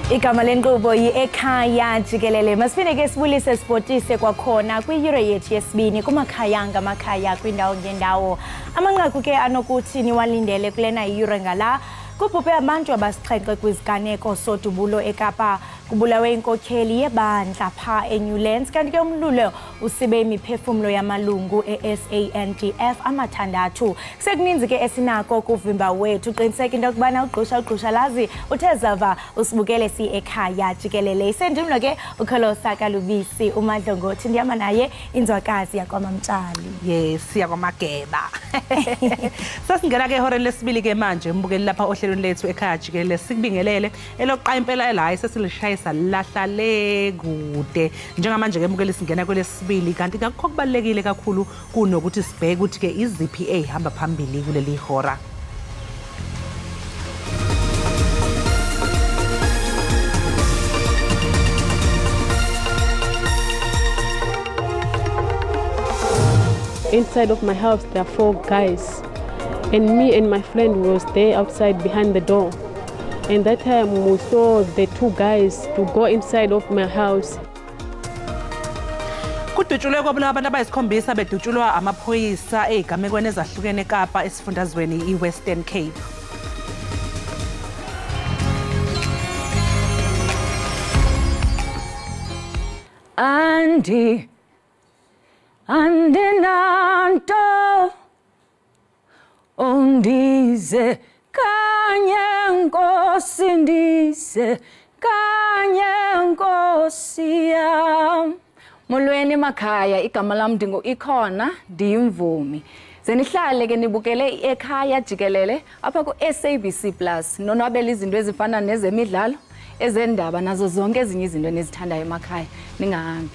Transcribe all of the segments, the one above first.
Igama lenkqubo yi-Ekhaya Jikelele. Masifike ke sibulise sibhotise kwakhona kwi-Euro yethu yesibini kumakhaya ngamakhaya kwindawo ngendawo. Amanqaku ke anokuthi niwalindele kulena i-Euro ngala. Kubhubhe abantu abasixhenxe kwiziganeko sodubulo eKapa. Kubulawe inkokheli yebandla pha eNewlands kanti ke umlulo usibe imiphefumlo yamalungu e-SANDF amathandathu. Sekuninzi ke esinako kuvimba wethu qiniseka into yokubana ugqusha lazi uthe zava usibukele si-Ekhaya Jikelele. Sendimlo ke ukholosa kalubisi umadlongothi ndihamba naye inzwakazi yakwamamtshali. Yes, yakwamageba. Sasingena ke ihora lesibili ke manje mbukeli lapha ohlelweni lethu Ekhaya Jikelele sikubingelele elokuqala impela elayi sesilishaya lahla le kude njengamanje ke mbukeli singena kwelesibili kanti akukho kubalekile kakhulu kunokuthi sibheke ukuthi ke iziphi ehamba phambili kuleli hora. Inside of my house there are 4 guys and me and my friend was there outside behind the door. And that time we saw the 2 guys to go inside of my house. Kudutshulwe kwabulawa abantu abayisikhombisa bedutshulwa amaphoyisa ezigamekweni ezahlukene eKapa esifundazweni iWestern Cape. Andinanto ondize kanye nkosi ndize kanye nkosi yam. Molweni makhaya igama lam ndingu ikhona ndiyimvumi. Zenihlale ke nibukele iEkhaya Jikelele apha ku SABC Plus nonwabela izinto ezifana nezemidlalo ezendaba nazo zonke ezinye izinto enizithandayo emakhaya ningahambi.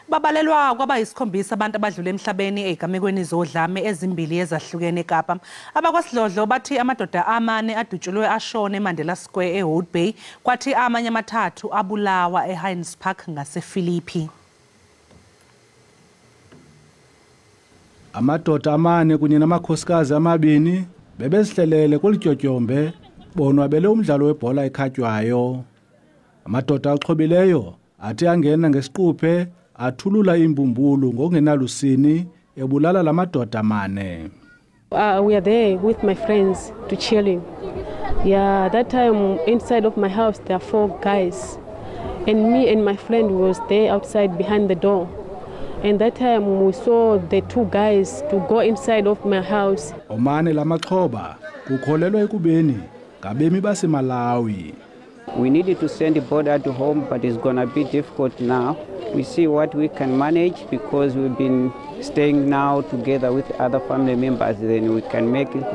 Babalelwa kwaba yisikhombisa abantu abadlule emhlabeni ezigamekweni zodlame ezimbili ezahlukene eKapa. Abakwasidlodlo bathi amadoda amane adutshulwe ashone eMandela Square eHolt Bay kwathi amanye amathathu abulawa eHines Park ngasePhilippi. Amadoda amane kunye namakhosikazi amabini bebezihlelele kulityotyombe bonwabele umdlalo webhola ekhatywayo. Amadoda axhobileyo athi angena ngesiquphe athulula imbumbulu ngokungenalusini ebulala lamadoda amane. We are there with my friends to chilling. Yeah, that time inside of my house there are 4 guys and me and my friend was there outside behind the door. And that time we saw the 2 guys to go inside of my house. Omane lamaxhoba kukholelwa ekubeni ngabemi baseMalawi. We needed to send the border to home, but it's going to be difficult now. We see what we can manage because we've been staying now together with other family members. Then we can make it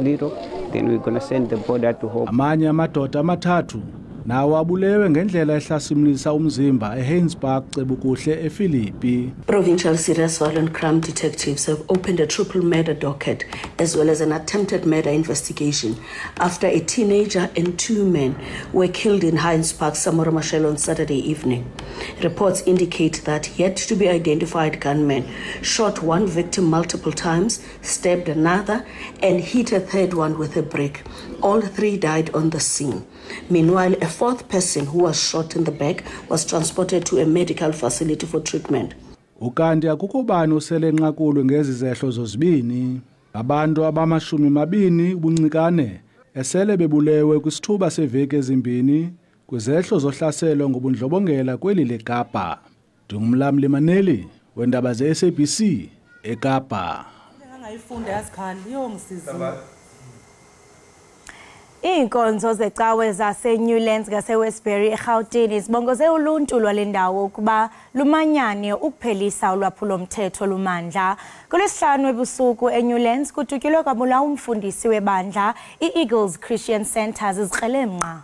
little. Then we're going to send the border to home. Amanye amadoda amathathu nawo abulewe ngendlela ehlasimlisa umzimba eHines Park cebukuhle ePhilippi. Provincial Serious Violent Crime Detectives have opened a triple murder docket as well as an attempted murder investigation after a teenager and 2 men were killed in Hines Park, Samora Machel on Saturday evening. Reports indicate that yet to be identified gunmen shot 1 victim multiple times, stabbed another, and hit a 3rd one with a brick. All 3 died on the scene. Meanwhile, a 4th person who was shot in the back was transported to a medical facility for treatment. Ukanti akukho bani usele nqakulwe ngezi zehlo zozibini. Abantu abama-20 ubuncikane esele bebulewe kwisithuba seveki ezimbini kwizehlo zohlaselo ngobundlobongela kweli leKapa. Ndingumlamli Maneli wendaba ze-SABC eKapa. Ngayifunda yazikhali yongisiza. Iinkonzo zecawe zaseNewlands ngaseWestbury eGauteng zibongoze uluntu lwalendawo ukuba lumanyane ukuphelisa ulwaphulomthetho lumandla. Kulesihlanu ebusuku eNewlands kututyulwe kwabulawa umfundisi webandla i-Eagles Christian Centers izikrelemnqa.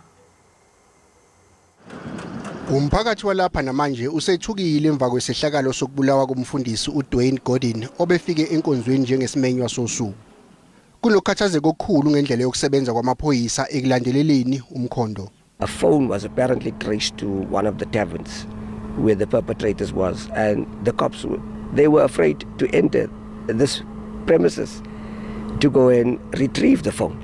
Umphakathi walapha namanje usethukile emva kwesehlakalo sokubulawa komfundisi uDwayne Gordon obefike enkonzweni njengesimenywa sosuku. Kunokhathazeko okukhulu ngendlela yokusebenza kwamaphoyisa ekulandeleleni umkhondo. A phone was apparently traced to one of the taverns where the perpetrators was, and the cops they were afraid to enter this premises to go and retrieve the phone.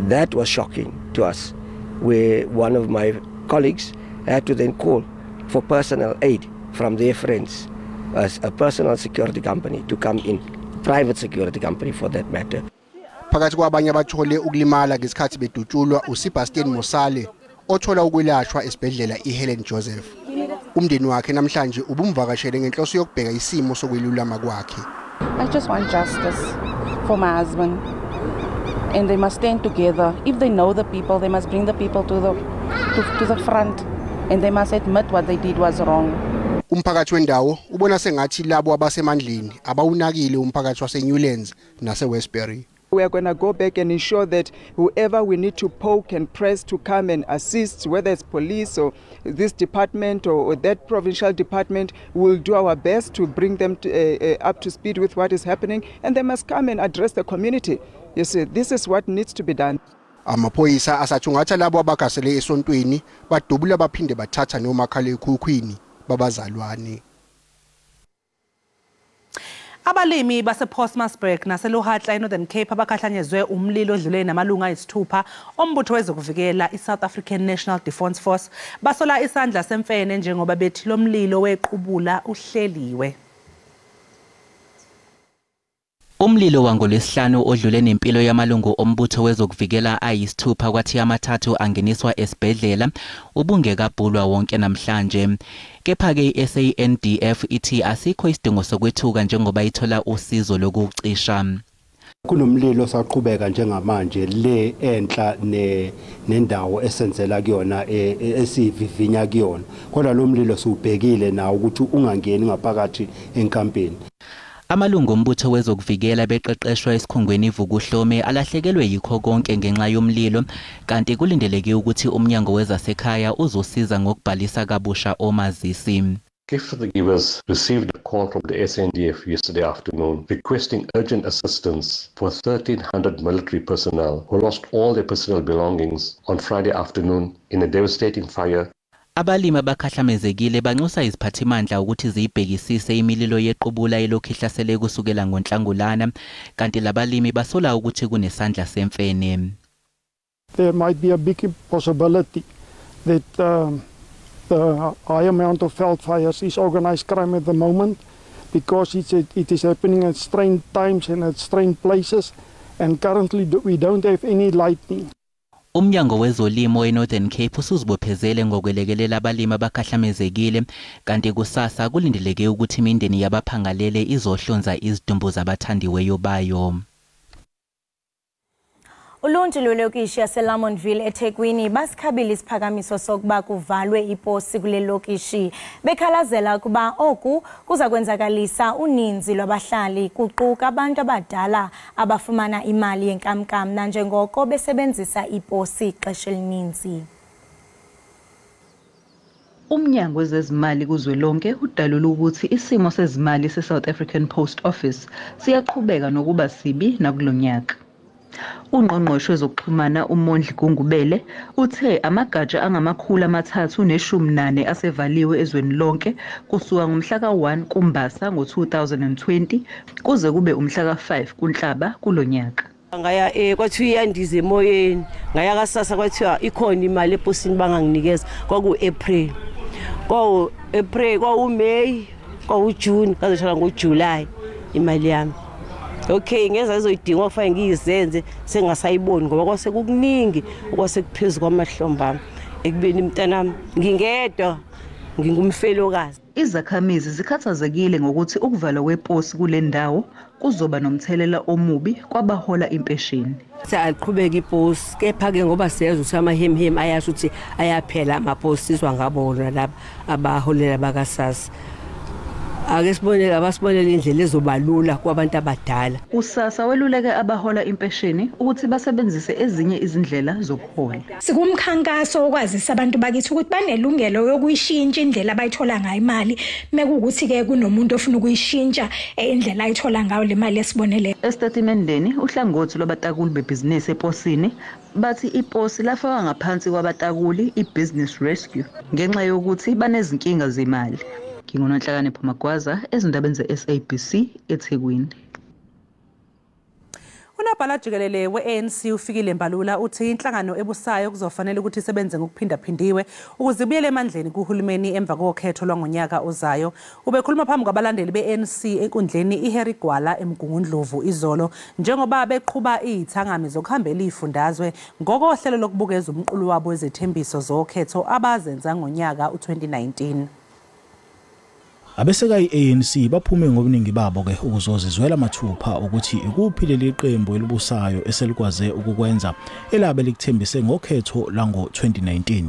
That was shocking to us, where one of my colleagues had to then call for personal aid from their friends as a personal security company to come in, private security company for that matter. Phakathi kwabanye abathole ukulimala ngesikhathi bedutshulwa uSebastian Mosale othola ukwelashwa esibhedlela iHelen Joseph. Umndeni wakhe namhlanje ubumvakashele ngenhloso yokubheka isimo sokwelulama kwakhe. I just want justice for my husband, and they must stand together. If they know the people, they must bring the people to the front, and they must admit what they did was wrong. Umphakathi wendawo ubona sengathi labo abasemandleni abawunakile umphakathi waseNewlands naseWestbury. We are going to go back and ensure that whoever we need to poke and press to come and assist, whether it's police or this department or that provincial department, will do our best to bring them up to speed with what is happening, and they must come and address the community. You see, this is what needs to be done. Amaphoyisa asathungatha labo abagasele esontweni badubula baphinde bathatha nomakhalekhukhwini babazalwane. Abalimi basePostmasburg naseLuhatla eNorthern Cape abakhahlanyezwe umlilo odlule namalunga ayisithupha ombutho wezokuvikela iSouth African National Defence Force basola isandla semfene njengoba bethi lo mlilo wequbula uhleliwe. Umlilo wangolwesihlanu odlule nempilo yamalungu ombutho wezokuvikela ayisithupha kwathi amathathu angeniswa esibhedlela ubungekabhulwa wonke namhlanje. Kepha-ke iSANDF ithi asikho isidingo sokwethuka njengoba ithola usizo lokucisha. Kunomlilo saqhubeka njengamanje le enhla nendawo esenzela kuyona esivivinya kuyona. Kodwa lo mlilo siubhekile nawo ukuthi ungangeni ngaphakathi enkampeni. Amalungu ombutho wezokuvikela beqeqeshwa esikhungweni iVukuhlome alahlekelwe yikho konke ngenxa yomlilo kanti kulindeleke ukuthi umnyango wezasekhaya uzosiza ngokubhalisa kabusha omazisi. Gift Givers received a call from the SANDF yesterday afternoon requesting urgent assistance for 1,300 military personnel who lost all their personal belongings on Friday afternoon in a devastating fire. Abalimi abakhahlamezekile banxusa iziphathimandla ukuthi zibhekisise imililo yequbula elokhu ihlasele kusukela ngoNhlangulana kanti labalimi basola ukuthi kunesandla semfene. There might be a big possibility that the high amount of veld fires is organized crime at the moment because it is happening at strange times and at strange places, and currently we don't have any lightning. Umnyango wezolimo eNorthern Cape usuzibophezele ngokwelekelela abalimi abakhahlamezekile kanti kusasa kulindeleke ukuthi imindeni yabaphangalele izohlonza izidumbu zabathandiweyo bayo. Uluntu lwelokishi yaseLamontville eThekwini basikhabile isiphakamiso sokuba kuvalwe iposi kule lokishi bekhalazela kuba oku kuza kwenzakalisa uninzi lwabahlali kuquka abantu abadala abafumana imali yenkamnkam nanjengoko besebenzisa iposi ixesha elininzi. Umnyango wezezimali kuzwelonke udalula ukuthi isimo sezimali seSouth African Post Office siyaqhubeka nokuba sibi nakulonyaka. Ungqongqoshe wezokuxhumana uMondli Gungubele uthe amagatsha angama318 asevaliwe ezweni lonke kusuka ngomhla ka1 kuMbasa ngo2020 kuze kube umhla ka5 kuNhlaba kulonyaka. Ngaya kwathi yandize emoyeni ngaya kasasa kwathiwa ikhona imali eposini banganginikeza kwaku-April kwawu-May kwawu-June kazohlala ngoJuly imali yami. Okay, ngeza izoyidinga kufanele ngiyizenze sengasayiboni ngoba kwase kukuningi okwase kuphezulu kwamahlomba ekubeni mntanami ngingedwa ngingumfelokazi. Izakhamizi zikhathazekile ngokuthi ukuvalwa kweposi kule ndawo kuzoba nomthelela omubi kwabahola impesheni. Siyaqhubeka iposi kepha ke ngoba siyezwa ukuthi amahemhem ayasho ukuthi ayaphela amaposi izwa ngabona laba abaholela bakaSASSA. Ake sibonele abasibonele indlela ezobalula kwabantu abadala. USASSA weluleke abahola impesheni ukuthi basebenzise ezinye izindlela zokuhola. Sikumkhankaso okwazisa abantu bakithi ukuthi banelungelo lokuyishintsha indlela abayithola ngayo imali mekuthi ke kunomuntu ofuna ukuyishintsha indlela ayithola ngayo le mali esibonele. Estatementeni uhlangothi lwabatakuli bebhizinisi eposini bathi iposi lafaka ngaphansi kwabatakuli ibusiness rescue ngenxa yokuthi banezinkinga zemali. Ngingonhlakane Phumagwaza ezindabeni zeSABC eThekwini. Unabhala Jikelele we-ANC ufikile Mbalula uthi inhlangano ebusayo kuzofanele ukuthi isebenze ngokuphindaphindiwe ukuze ibuyele emandleni kuhulumeni emva kokhetho lwangonyaka ozayo. Ubekhuluma phambi kwabalandeli be-ANC enkundleni iHarry Gwala eMgungundlovu izolo njengoba beqhuba izithangami zokuhambela izifundazwe ngokohlelo lokubukeza umqulu wabo wezethembiso zokhetho abazenza ngonyaka u-2019. Abeseka i-ANC baphume ngobuningi babo ke ukuzozizwela mathupha ukuthi ikuphi leli qembu elibusayo eselikwaze ukukwenza elabe likuthembise ngokhetho lango-2019.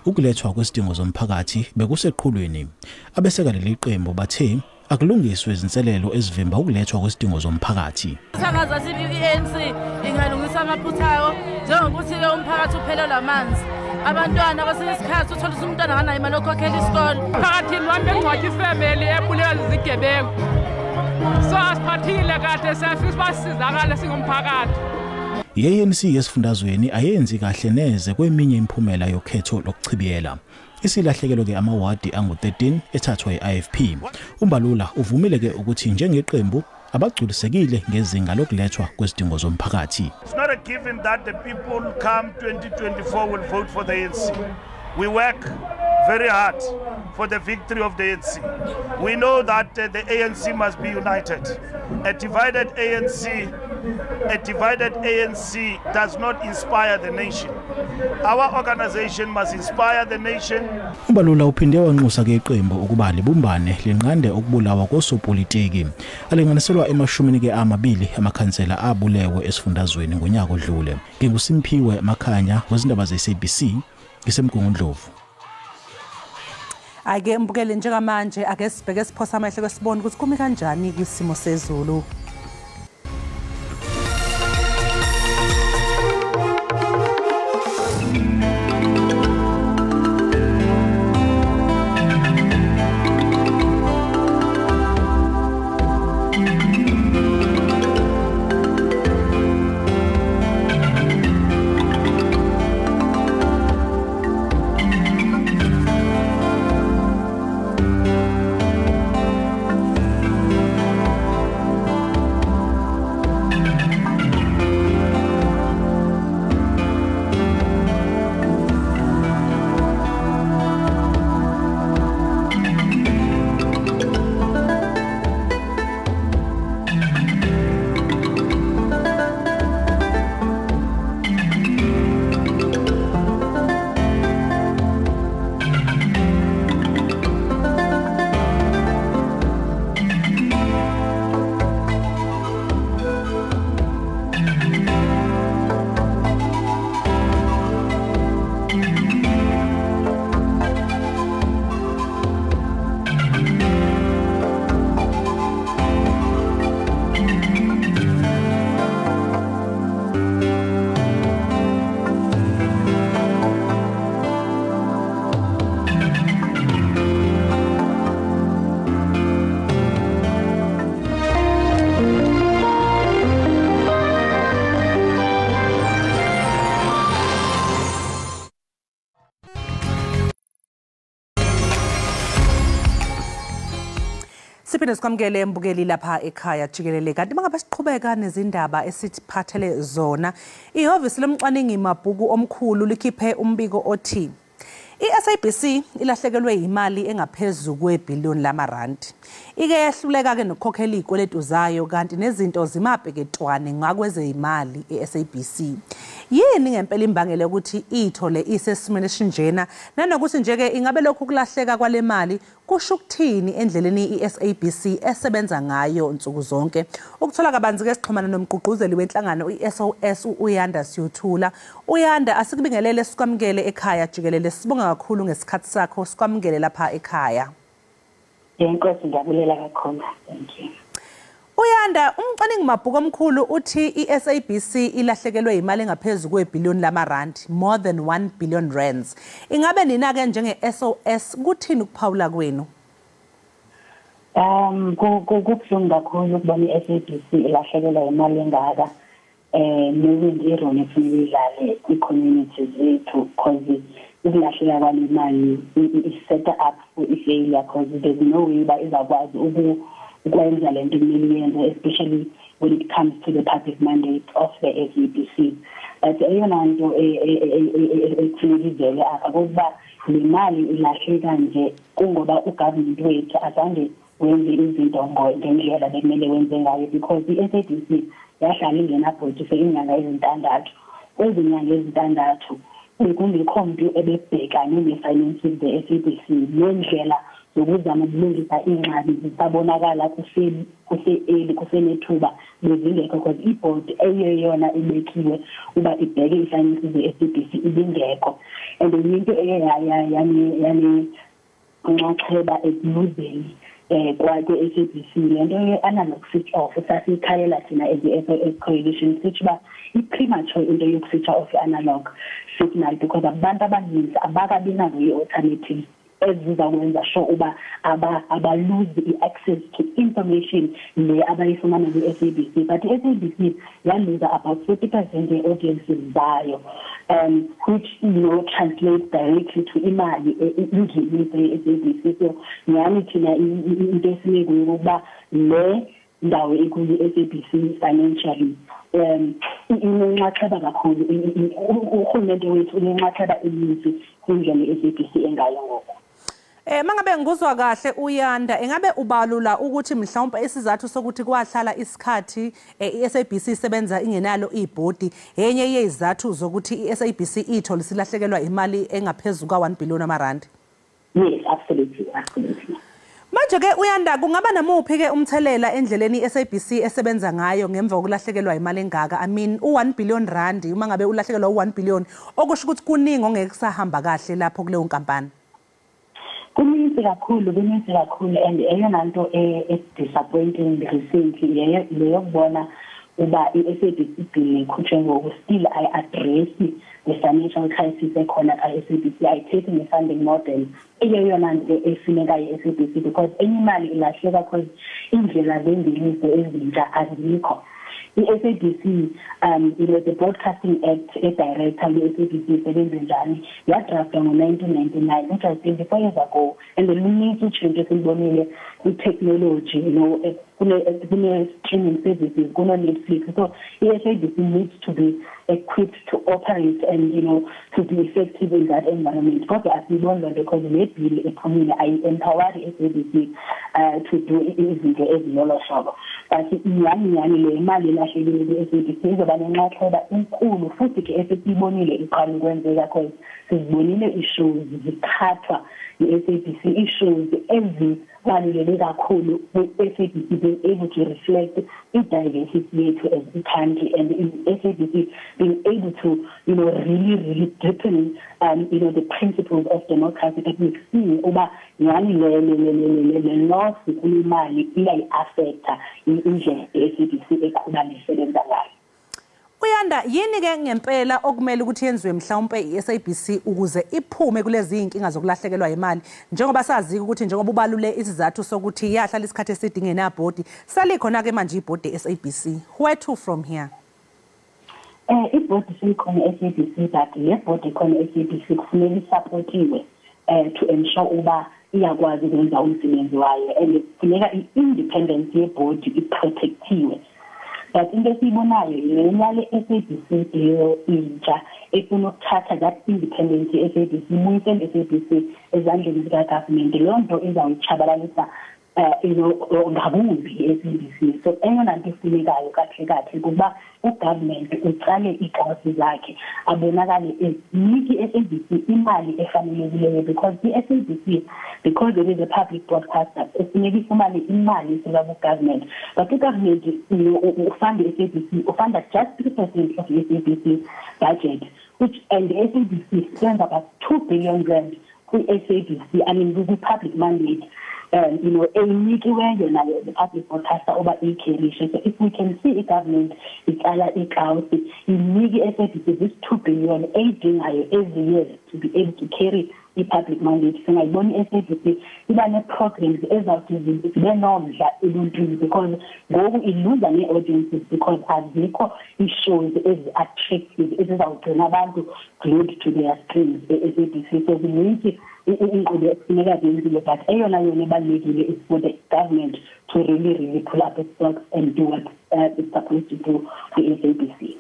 Ukulethwa kwesidingo zomphakathi bekuseqhulwini. Abeseka leli qembu bathe akulungiswe izinselelo ezivimba ukulethwa kwesidingo zomphakathi. Sangaza sibi i-ANC ingalungisa amaphuthayo njengokuthi ke umphakathi uphelelwa amanzi. Abantwana basesikhathi uthola ukuthi umntwana nganayo imali yokukhokhela isikole. Phakathini wami engcwathi ifamily ebuleka izigebengu. So asiphathile kade siyafisa basizakala singumphakathi. I-ANC yesifundazweni ayenzi kahle neze kweminye imiphumela yokhetho lokuchibiyela. Isilahlekelo ke amawadi angu-13 ethathwa i-IFP. Umbalula uvumile ke ukuthi njengeqembu abagculisekile ngezinga lokulethwa kwesidingo zomphakathi. It's not a given that the people come 2024 will vote for the ANC. We work very hard for the victory of the ANC. We know that the ANC must be united. A divided ANC does not inspire the nation. Our organization must inspire the nation. Umbalula uphinde wanxusa ke iqembu ukuba libumbane linqande ukubulawa kosopolitiki. Alinganiselwa emashumini ke amabili amakhansela abulewe esifundazweni ngonyaka odlule. NginguSimphiwe Makhanya wezindaba ze-SABC ngisemgungundlovu. Ake mbukele njengamanje ake sibheke siphosa amehlo kwesibona ukuthi kumi kanjani kwisimo sezulu. Siphinde sikwamukele mbukeli lapha ekhaya Jikelele kanti mangabe siqhubeka nezindaba esiphathele zona ihhovisi lomcwaningi mabhuku omkhulu likhiphe umbiko othi iSABC ilahlekelwe imali engaphezulu kwe-billion lamarandi. Ike yahluleka ke nokukhokhela izikweletu zayo kanti nezinto zimabheketwane ngakweze imali eSABC. Yini ngempela imbangela ukuthi ithole isesimene esinjena nanokuthi nje ke ingabe lokhu kulahleka kwale mali kusho ukuthini endleleni iSABC esebenza ngayo insuku zonke. Ukuthola kabanzi ke sixhumana nomgqugquzeli wenhlangano iSOS uYanda Siyothula. Uyanda asikubingelele sikwamukele ekhaya Jikelele sibonga kakhulu ngesikhathi sakho sikwamukele lapha ekhaya. Inkosi ngiyabulela kakhulu. Thank you. Uyanda umcwaningi mabhuku omkhulu uthi iSABC ilahlekelwe imali engaphezulu kwe-billion lamarandi, more than 1 billion rands. Ingabe nina ke njenge-SOS kuthini ukuphawula kwenu? Kubuhlungu kakhulu ukubona iSABC ilahlekelwa imali engaka. Nezinto ironi ekufanele idlale i-community zethu because izilahleka kwale mali is-set up for i-failure because there's no way ba izakwazi ukwenza lento kumele yenze especially when it comes to the public mandate of the SABC. But eyona nto ekufunekizele akuba le mali ilahleka nje kungoba ugovernment wethu azange wenze izinto ngendlela bekumele wenze ngayo, because i-SABC yahlala ingenabhodisa inyanga ezintandathu. Kwezi nyanga ezintandathu kungekho mntu ebebhekane ne-finances ze-SABC nendlela zokuzama ukulungisa ingxaki zisabonakala kusenethuba bezingekho, because ibhodi eyeyona ibekiwe uba ibheke i-finances ze-SABC ibingekho. And into yanenxaxheba ekuluzeni kwakwe-SABC lento ye-analog switch off sasiyikhalela thina as the coalition sithi uba i-premature into yoku-switch off i-analog signal, because abantu abaninzi abakabi nazo i-alternatives ezizakwenza sure uba abalose i-access to information le abayifumana kwi-SABC. But i-SABC yalose about 40% ye-audiences zayo, which translates directly to imali ingeniso ye-SABC. So nyani thina into esinekuyo ukuba le ndawo ekuyi-SABC financially inenxaxheba kakhulu. Urhulumente wethu unenxaxheba eninzi kwindlela i-SABC engayo ngoku. Mangabe ngikuzwa kahle uYanda, engabe ubalula ukuthi mhlawumbe isizathu sokuthi kwahlala isikhathi iSABC isebenza ingenalo ibhodi enye yezizathu zokuthi iSABC ithole silahlekelwa imali engaphezulu ka1 billion amarandi? Yes, absolutely. Manje ke uYanda, kungaba namuphi ke umthelela endleleni iSABC esebenza ngayo ngemva kokulahlekelwa imali engaka? I mean u1 billion rand uma ngabe ulahlekelwa u1 billion okusho ukuthi kuningi ongeke kusahamba kahle lapho kuleyo nkampani. Kuninzi kakhulu, and eyona nto disappointing recently leyo kubona uba i-SABC bill ikhutshwe ngoku still ayi-address the financial crisis ekhona ka-SABC, ayithethe nge-funding model eyona nto efunekayo i-SABC, because enye imali ilahleka because indlela zendiliso ezintsha azikho. I-SABC the Broadcasting Act director ye-SABC isebenza njani yadraftwa ngo-1999, which was 24 years ago, and the luninzi utshintsho esiyibonile kwi-technology, kune-streaming services, kuno-Netflix. So i-SABC needs to be equipped to operate and to be effective in that environment. Kodwa asiyiboni loo nto because le bill ephumile ayi-empoweri i-SABC to do izinto ezilolo hlobo. But nyani le imali elahlekile kwi-SABC izoba nenxaxheba enkulu, futhi ke esiyibonile iqala ukwenzeka because sizibonile i-shows zikhathwa yi-SABC, i-shows ezibaluleke kakhulu kwi-SABC being able to reflect i-diversity yethu as a country, and SABC being able to really deepen the principles of democracy that we've seen uba nyani le loss kulimali iyayi-affecta indlela i-SABC eqhuba lisebenza ngayo. Uyanda, yini ke ngempela okumele ukuthi yenziwe mhlawumbe iSABC ukuze iphume kulezi inkinga zokulahlekelwa imali, njengoba sazi ukuthi njengoba ubalule isizathu sokuthi yahlala isikhathi eside ngenabhodi, salikhona ke manje ibhodi yeSABC, where to from here? Ibhodi sikhona iSABC, but le bhodi khona iSABC kufanele isupportiwe to ensure uba iyakwazi ukwenza umsebenzi wayo, and kufuneka i-independence yebhodi iprotectiwe. But into esiyibonayo lena le-SABC bill intsha efuna ukuthatha that independence ye-SABC ibuyisele i-SABC ezandleni zika-government. Loo nto izawuyichabalalisa ngakumbi i-SABC. So eyona nto efunekayo kahle kuba ugovernment ucale iikawusi zakhe abonakale eziniki i-SABC imali efanelekileyo, because i-SABC, because it is a public broadcaster, efuneka ifumane imali esuka ku-government. But ugovernment ufanda i-SABC ufanda just 3% of the SABC budget, and the SABC spends about 2 billion rand kwi-SABC, I mean kwi-public mandate. Eyinikiweyo nayo the public broadcaster over ikhelishe. So if we can see i-government icala ikawusi iniki i-SABC this 2 billion eyidingayo every year to be able to carry the public mandate. So I want SABC even programs ezawuthi zibe nomdla eluntwini because ngoku iluza ne-audiences because azikho i-shows ezi-attractive ezizawugcina abantu glued to their screens e-SABC. So zininzi inkqubo ekufuneka zenzile, but eyona yona ebalulekile is for the government to really pull up its socks and do what it's supposed to do kwi-SABC.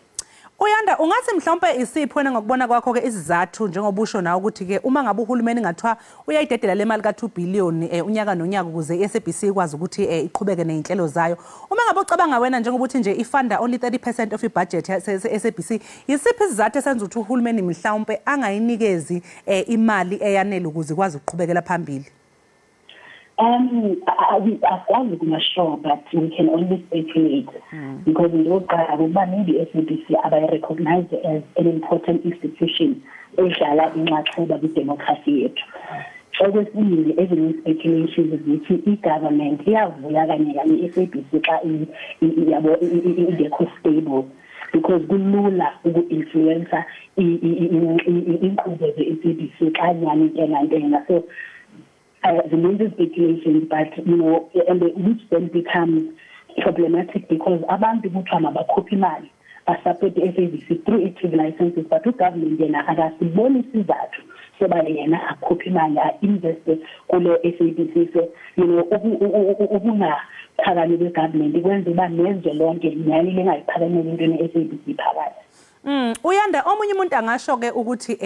Uyanda ungathi mhlawumbe isipho wena ngokubona kwakho ke isizathu njengoba usho nawe ukuthi ke uma ngabe uhulumeni ngathiwa uyayidedela le mali ka2 billion unyaka nonyaka ukuze iSABC ikwazi ukuthi iqhubeke nezinhlelo zayo, uma ngabe ucabanga wena njengoba uthi nje ifunda only 30% of ibudget yeSABC, yisiphi isizathu esenza ukuthi uhulumeni mhlawumbe angayinikezi imali eyanele ukuze ikwazi ukuqhubekela phambili? I'm not sure, but we can only speculate because we don't maybe SABC are recognized as an important institution edlala inxaxheba kwi-democracy yethu. Okwesibili, ezinye speculations zithi i-government iyavuya kanye kanye i-SABC xa ingekho stable because kulula uku-influencer inkqubo ze-SABC xa nyani ntenga. So the main speculations, but which then becomes problematic because abantu kuthiwa bakuphi imali support SABC through active licenses, but government yena akasiboni isizathu soba yena akhuphi imali investe kule SABC. So ukungaphakami kwe-government kwenza uba nezwe lonke nyani lingayiphakameli into ne-SABC phakathi. Uyanda omunye umuntu angasho ke ukuthi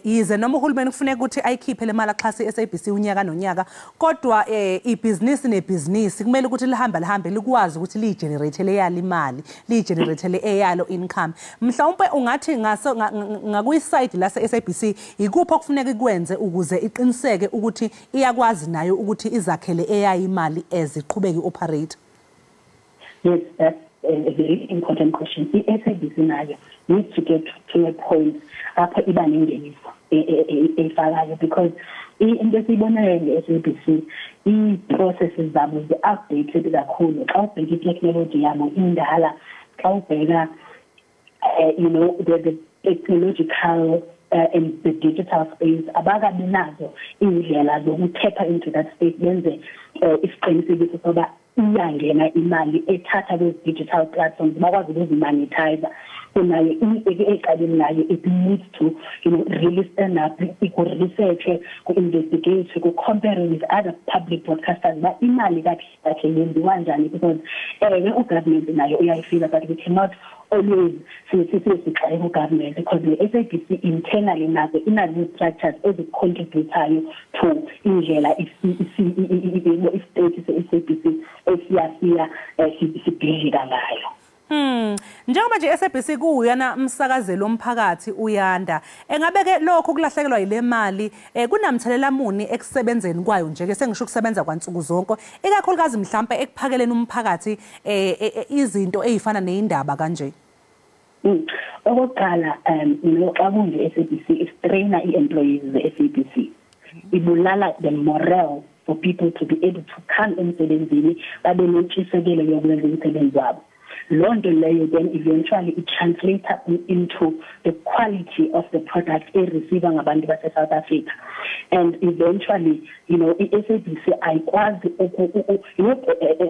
yize noma uhulumeni kufuneka ukuthi ayikhiphe le mali axhase iSABC unyaka nonyaka, kodwa ibhizinisi nebhizinisi kumele ukuthi lihambe likwazi ukuthi ligenerate leyali imali, ligenerate le eyalo income. Mhlawumbe ungathi ngakuyiside la seSABC ikuphi okufuneka ikwenze ukuze iqiniseke ukuthi iyakwazi nayo ukuthi izakhele eyayi imali eziqhubeke operate? Yes, that's a very important question. The SABC nayo needs to get to a point apho iba nengeniso efakayo because into esibonayo nge-SABC i-processes zabo zi-updated kakhulu. Xa ubheka i-technology yabo indala, xa ubheka the technological and the digital space abakabi nazo indlela zokutapha into that space benze isiqinisekiso soba iyangena imali ethatha those digital platforms bakwazi ukuzimonetize. So nayo eqaleni nayo it needs to really stand up, research, investigate, compare with other public broadcasters but imali kakhe yenziwa njani because government nayo uyayifika, but we cannot always say government because the SABC internally nazo ina structures ezicontributayo to indlela i-state se-SABC esiyasiya sibhidlika ngayo. Njengoba nje SABC kuyana umsakazelo omphakathi Uyanda, engabe ke lokho kulahlekelwa yile mali kunamthelela muni ekusebenzeni kwayo nje ke sengisho ukusebenza kwansuku zonke ikakhulukazi mhlambe ekuphakeleni umphakathi izinto ezifana neindaba kanje? Okokuqala xa kunje SABC istrainer i-employees ze-SABC ibulala the morale for people to be able to come emsebenzini babe nentshisekelo yokwenza umsebenzi wabo. London layer then eventually it translates into the quality of the product receiving ngabantu base South Africa, and eventually SABC ayikwazi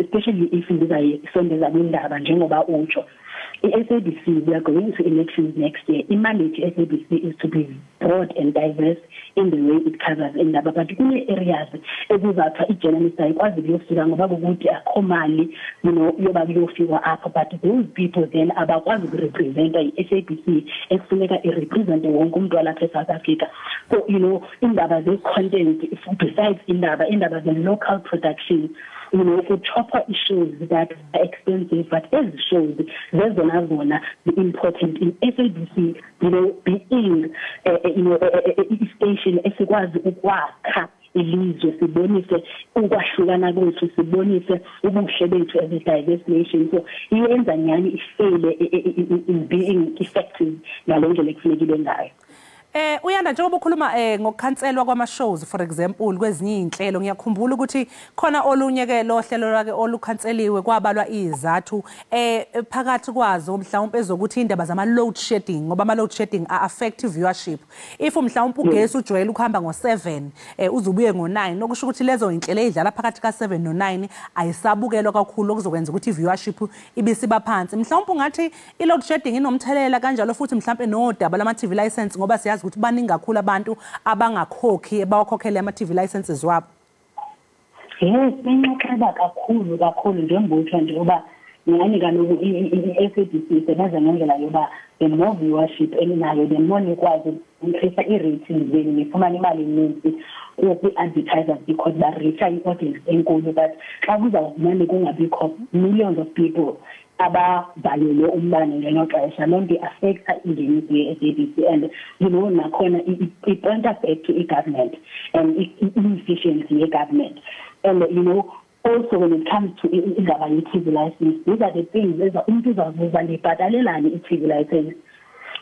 especially if ndizayisondeza kwindaba njengoba utsho SABC we are going to elections next year. Imandate SABC is to be broad and diverse in the way it covers indaba, but kule areas ekuzathiwa i-journalist ayikwazi kuyofika ngoba kukuthi akho mali yoba kuyofika apho, but those people then abakwazi ukurepresenta i-SABC ekufuneka irepresente wonke umuntu walapha eSouth Africa. So indaba ze-content besides indaba ze-local production for chopper shows that are expensive, but as shows there's another the important in SABC being a station esikwazi ukwakha ilizwe sibonise ukwahlukana kwethu, sibonise ubuhle bethu as a diverse nation. So iyenza nyani ifele in being effective ngalendlela ekufunekile ngayo. Uyanda njengoba ukhuluma ngokukhanselwa kwama-shows for example kwezinye iy'nhlelo ngiyakhumbula ukuthi khona olunye-ke lo hlelo lwake olukhanseliwe kwabalwa izathu phakathi kwazo mhlawumpe ezokuthi indaba zama-load shedding ngoba ama-load shedding a-affect viewership. If mhlawumpe ugesi ujwayele ukuhamba ngo-7 uze ubuye ngo-9 okusho ukuthi lezo iy'nhlelo ey'dlala phakathi ka-7 no-9 ayisabukelwa kakhulu okuzokwenza ukuthi i-viewership ibisiba phansi. Mhlawumpe ungathi i-load shedding inomthelela kanjalo futhi mhlawumpe nodaba lama-TV license ngoba siyazi ukuthi baningi kakhulu abantu abangakhokhi bawakhokhele ama-TV licenses wabo. Yes, benxaxheba kakhulu njengokuthi nje uba ngani kaloku i-SABC isebenza ngendlela yoba the more viewership enayo the more nikwazi increase i-ratings zenu nifumana imali eninzi kwi-advertisers because ba-reacha i-audience enkulu but xa kuzawumane kungabikho millions of people abavalelwe umbane ngelo xesha loo nto i-affecta ingeniso ye-SABC and you know nakhona i-point us back to i-government and i-efficiency ye-government and you know also when it comes to indaba ye-TV license these are the things umuntu uzavuza libhatalelani i-TV license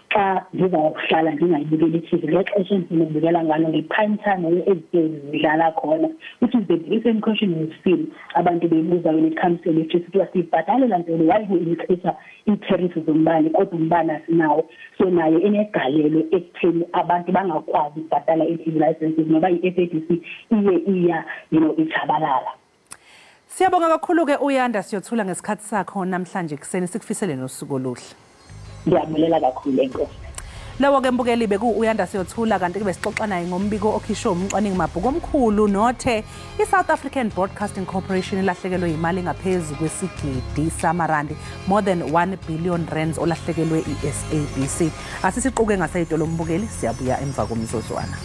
xa ngizawuhlala ngingayibukeli i-TV ngexesha endinokubukela ngalo nge-prime time ezitezi zidlala khona which is the biggest question we feel abantu beyibuza when it comes to electricity wasibhatalela ntoni why ku-increase ii-tariffs zombane kodwa umbane asinawo so nayo inegalelo ekutheni abantu bangakwazi ukubhatala i-TV licenses ngoba i-SABC iya ichabalala. Siyabonga kakhulu-ke Uyanda siyothula ngesikhathi sakho namhlanje kuseni sikufisele nosuku oluhle. Ngiyabulela kakhulu enkosi. Lawo-ke mbukeli beku-Uyanda siyothula kanti-ke besixoxa naye ngombiko okhishwe umcwaningi mabhuku omkhulu nothe i-South African Broadcasting Corporation ilahlekelwe imali ngaphezu kwesigidi samarandi more than 1 billion rands olahlekelwe i-SABC. Asisiquke ngaseyitolo mbukeli siyabuya emva komzuzwana.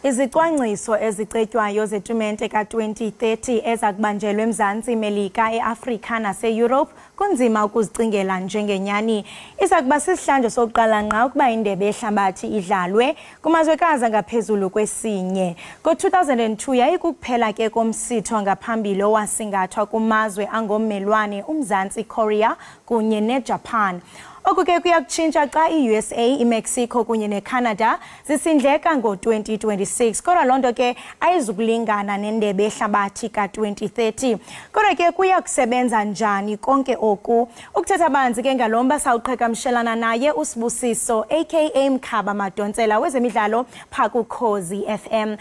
Izicwangciso ezicetywayo zetumente ka-2030 ezakubanjelwe eMzantsi Melika, eAfrika nase-Europe kunzima ukuzicingela njengenyani. Izakuba sisihlandlo sokuqala nqa ukuba indebe yehlabathi idlalwe kumazwekazi angaphezulu kwesinye. Ngo-2002 yayikukuphela ke komsitho ngaphambili owasingathwa kumazwe angommelwane uMzantsi Korea kunye neJapan. Okuke kuyakutshintsha xa i-USA, iMexico kunye neCanada zisindleka ngo-2026. Kodwa loo nto ke ayizukulingana nendebe yehlabathi ka-2030. Kodwa ke kuyakusebenza njani konke oku? Ukuthetha banzi ke ngalo mba sawuqhagamshelana naye uSibusiso aka Mkhaba Madonsela wezemidlalo phaa kuKhozi FM.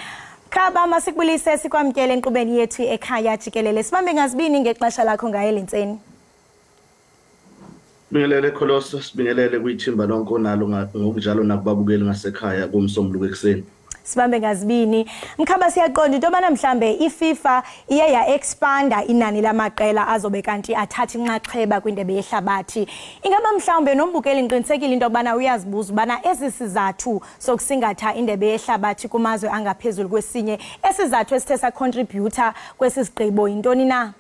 Mkhaba, masikubulise sikwamkele enkqubeni yethu ekhaya jikelele. Sibambe ngazibini ngexesha lakho ngayeli ntseni. Sibingelele Kholoso, sibingelele kuyithimba lonke onalo ngokunjalo nakubabukeli ngasekhaya kumsombuluko ekseni. Sibambe ngazibini. Mkhaba, siyaqonda into yobana mhlambe iFIFA iye ya-expanda inani lamaqela azobe kanti athatha inxaxheba kwindebe yehlabathi. Ingaba mhlawumbe nombukeli ngiqinisekile into yobana uyazibuza ubana ezi sizathu sokusingatha indebe yehlabathi kumazwe angaphezulu kwesinye esizathu esithe sacontributor kwesi sigqibo yintoni na?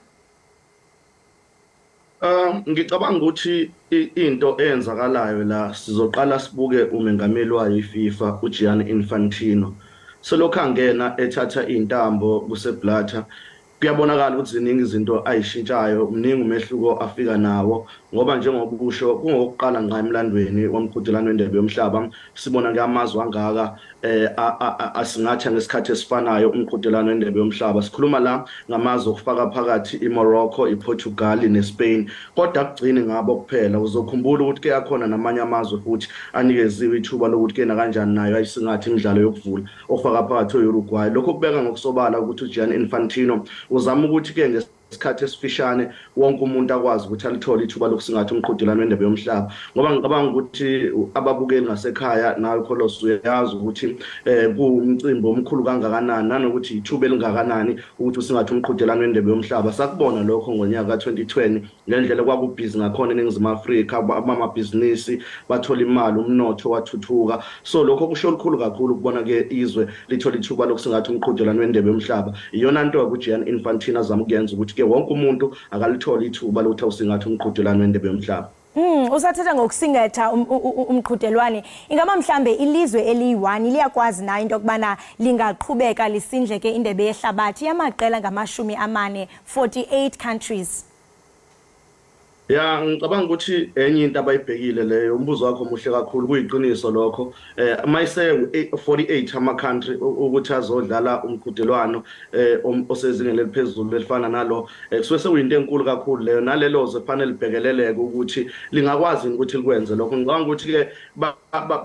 Ngicabanga ukuthi into eyenzakalayo la sizoqala sibuke umengameli wayo iFIFA uGianni Infantino. Selokhu angena ethatha intambo kuseBlatter kuyabonakala ukuthi ziningi izinto ayishintshayo, mningi umehluko afika nawo ngoba njengoba kusho kungokuqala ngqa emlandweni womqhudelano wendebe yomhlaba sibona ngamazwe angaka asingatha ngesikhathi esifanayo umqhudelano wendebe yomhlaba. Sikhuluma la ngamazwe okufaka phakathi iMorocco, iPortugal neSpain, kodwa kugcine ngabo kuphela. Uzokhumbula ukuthi ke yakhona namanye amazwe futhi anikeziwe ithuba lokuthi kena kanjani nayo ayisingathi imidlalo yokuvula okufaka phakathi eUruguay. Lokho kubeka ngokusobala ukuthi uGianni Infantino uzama ukuthi ke ngesikhathi esifishane wonke umuntu akwazi ukuthi alithole ithuba lokusingatha umqhudelano wendebe yomhlaba, ngoba ngicabanga ukuthi ababukeli ngasekhaya nayo Kholoso uyazi ukuthi kuumcimbi omkhulu kangakanani nanokuthi ithuba elingakanani ukuthi usingathe umqhudelano wendebe yomhlaba. Sakubona lokho ngonyaka ka-2020 ngendlela kwakubhizi ngakhona eNingizimu Afrika, amabhizinisi bathola imali, umnotho wathuthuka. So lokho kusho olukhulu kakhulu ukubona ke izwe lithola ithuba lokusingatha umqhudelano wendebe yomhlaba. Iyona nto uGianni Infantino azama ukuyenza ukuthi ke wonke umuntu akalithola ithuba lokuthi awusingathe umqhudelano wendebe yomhlaba. Usathetha ngokusingetha umqhudelwane. Ingaba mhlambe ilizwe eliyi-1 liyakwazi na into kubana lingaqhubeka lisindleke indebe yehlabathi yamaqela ngama-40, 48 countries. Ya ngicabanga ukuthi enye into abayibhekile leyo umbuzo wakho muhle kakhulu kuyiqiniso lokho mayise 48 ama country ukuthi azodlala umqhudelwano osezingeni eliphezulu elifana nalo kusuke sekuyinto enkulu kakhulu leyo nalelo zefanele libhekeleleke ukuthi lingakwazi ukuthi likwenze lokho ngicabanga ukuthi ke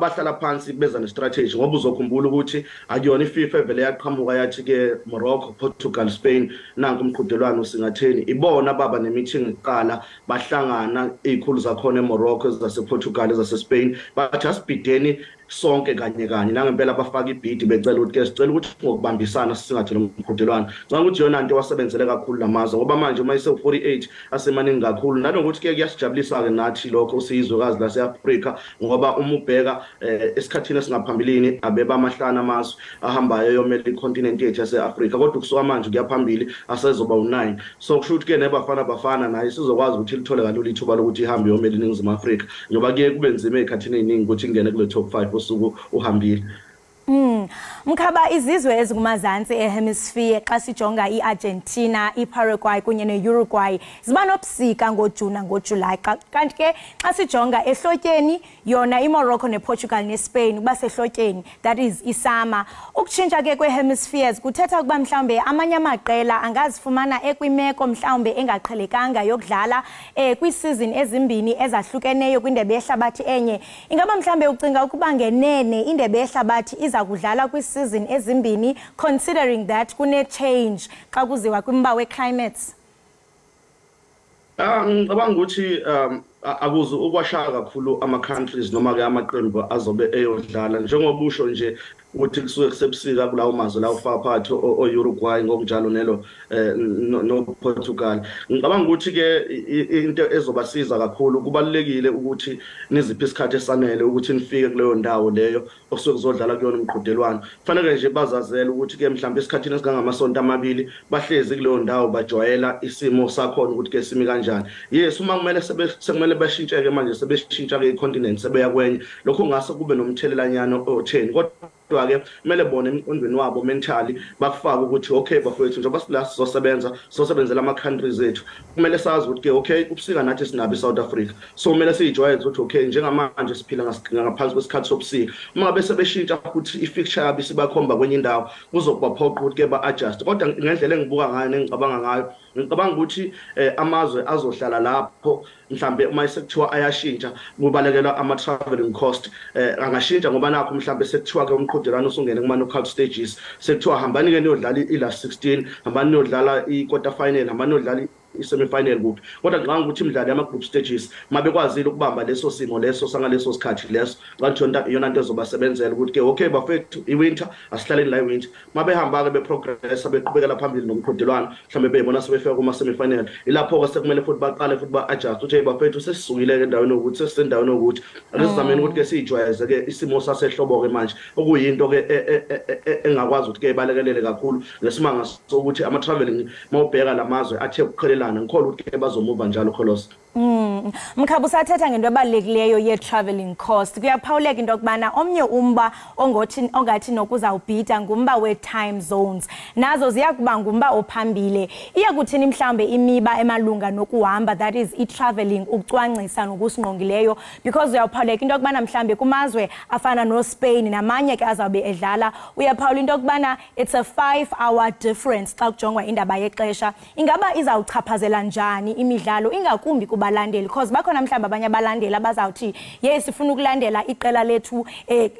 bahlala phansi beza ne strategy ngoba uzokhumbula ukuthi akuyona iFIFA evele yaqhamuka yathi ke Morocco, Portugal, Spain nanku umqhudelwano usingatheni ibona baba ne meeting iqala hlangana izikhulu zakhona eMorocco ezasePortugal ezaseSpain bathi asibhideni sonke kanye nangempela bafaka ibhidi becela ukuthi ke sicela ukuthi ngokubambisana singathi nomqhudelwano ngicabanga ukuthi yona into wasebenzele kakhulu lamazwe ngoba manje uma ise 48 asemaningi kakhulu nanokuthi ke kuyasijabulisa ke nathi lokho usizwekazi laseAfrika ngoba uma ubheka esikhathini esingaphambilini abeba amahlanu amazwe ahambayo yomela icontinent yethu yaseAfrika kodwa kusuka manje kuyaphambili asezoba u9 so kusho ukuthi ke nebafana naye sizokwazi ukuthi lithole kalula ithuba lokuthi ihambe yomela iNingizimu Afrika njengoba kuye kube nzima ezikhathini eziningi ukuthi ingene kule top 5 usuku uhambile. Mkhaba izizwe ezikumazantsi ehemisphere xa sijonga iArgentina, iParaguay kunye neUruguay ziba nobusika ngoJuni ngoJuly kanti ke xa sijonga ehlotyeni yona iMorocco nePortugal neSpain kuba sehlotyeni that is isama ukutshintsha ke kwehemispheres kuthetha ukuba mhlawumbe amanye amaqela angazifumana ekwimeko mhlawumbe engaqhelekanga yokudlala kwisizini ezimbini ezahlukeneyo kwindebe yehlabathi enye ingaba mhlawumbe ucinga ukuba ngenene indebe yehlabathi iza kudlala kwisizini ezimbini considering that kune change xa kuziwa kwimba weclimates. Ngicabanga ukuthi akuze ukwashaka kakhulu ama countries noma ke amaqembu azobe eyodlala njengoba usho nje ukuthi kusuke kusebusika kulawo mazwe la ufaka phakathi oUruguay ngokunjalo nelo no Portugal ngicabanga ukuthi ke into ezobasiza kakhulu kubalekile ukuthi niziphe isikhathi esanele ukuthi nifike kuleyo ndawo leyo okusuke kuzodlala kuyona umqhudelwano kufanele nje bazazela ukuthi ke mhlawumbe isikhathini esingangamasonto amabili bahlezi kuleyo ndawo bajwayela isimo sakhona ukuthi ke simi kanjani yes uma kumele sekumele bashintshe ke manje sebeshintsha ke icontinent sebeya kwenye lokho ngase kube nomthelelanyana otheni kodwa ke kumele bona emqondweni wabo mentally bakufaka ukuthi okay bafowethu njengoba sila sosebenzela ama countries ethu kumele sazi ukuthi ke okay ubusika nathi sinabe eSouth Africa so kumele sijwayeze ukuthi okay njengamanje siphila ngaphansi kwesikhathi sobusika uma bese beshintsha ukuthi ifixture yabi sibakhomba kwenye indawo kuzokuba phoqa ukuthi ke ba-adjust kodwa ngendlela engibuka ngayo nengicabanga ngayo ngicabanga ukuthi amazwe azohlala lapho mhlambe uma sekuthiwa ayashintsha kubalekela ama traveling cost angashintsha ngoba nakho mhlambe sekuthiwa ke umqhudelwano usungene kuma knockout stages sekuthiwa hambani ke niyodlala i-last 16 hambani niyodlala i-quarter final hambani niyodlala i-semi-final kuphi kodwa ngicabanga ukuthi imidlalo yama-group stages mabekwazile ukubamba leso simo leso sangaleso sikhathi leso ngathi yona into ezobasebenzela ukuthi ke okay bafethu i-winter asihlaleni la i-winter mabehamba-ke beprogressa beqhubekela phambili nomqhudelwano mhlawumbe beyibona sebefika kuma-semi-final ilapho-ke sekumele futhi baqale futhi ba-adjust ukuthi bafethu sesisukile-ke endaweni yokuthi sesisendaweni yokuthi akesizameni ukuthi-ke siyijwayeze-ke isimo sasehlobo-ke manje okuyinto-ke engakwazi ukuthi-ke ibalekelele kakhulu ngesimanga sokuthi ama-traveling mawubheka la mazwe athe ukuqhelelana ngikholwa ukuthi bazomuva njalo kholos. Mkhaba usathetha ngento ebalulekileyo ye-traveling cost kuyaphawuleka into yokubana omnye umba ongathi nokuzawubhida ngumba we-time zones nazo ziya kuba ngumba ophambile iyakuthini mhlawumbe imiba emalunga nokuhamba that is i-traveling ukucwangcisa nokusingqongileyo because uyaphawuleka into yokubana mhlawumbe kumazwe afana no-Spain namanye ke azawube edlala uyaphawula into yokubana it's a 5-hour difference xa kujongwa indaba yexesha ingaba izawuchaphazela njani imidlalo ingakumbi balandeli because bakhona mhlamba abanye abalandeli abazawuthi yes sifuna ukulandela iqela lethu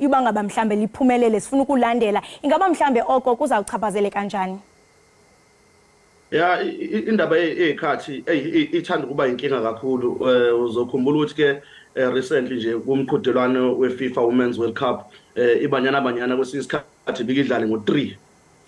iba ngaba mhlambe liphumelele sifuna ukulandela ingaba mhlambe oko kuzawuchaphazele kanjani. Ya indaba ezikhathi ithanda kuba inkinga kakhulu uzokhumbula ukuthi ke recently nje kumqhudelwano weFIFA Women's World Cup ibanyana kwesinye isikhathi bikidlale ngo3